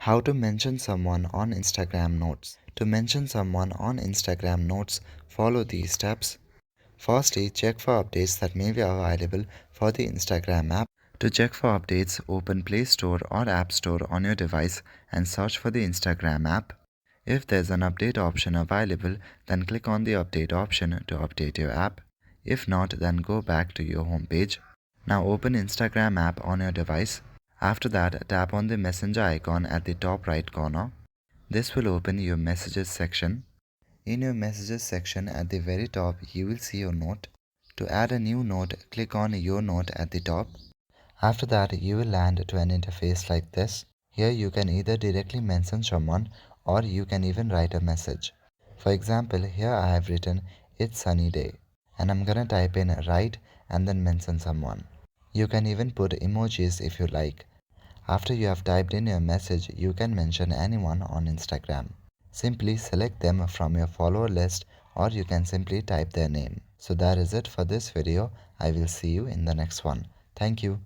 How to mention someone on Instagram Notes. To mention someone on Instagram Notes, follow these steps. Firstly, check for updates that may be available for the Instagram app. To check for updates, open Play Store or App Store on your device and search for the Instagram app. If there's an update option available, then click on the update option to update your app. If not, then go back to your home page. Now open Instagram app on your device. After that, tap on the messenger icon at the top right corner. This will open your messages section. In your messages section at the very top, you will see your note. To add a new note, click on your note at the top. After that, you will land to an interface like this. Here you can either directly mention someone or you can even write a message. For example, here I have written "It's sunny day" and I'm gonna type in "write" and then mention someone. You can even put emojis if you like. After you have typed in your message, you can mention anyone on Instagram. Simply select them from your follower list or you can simply type their name. So that is it for this video. I will see you in the next one. Thank you.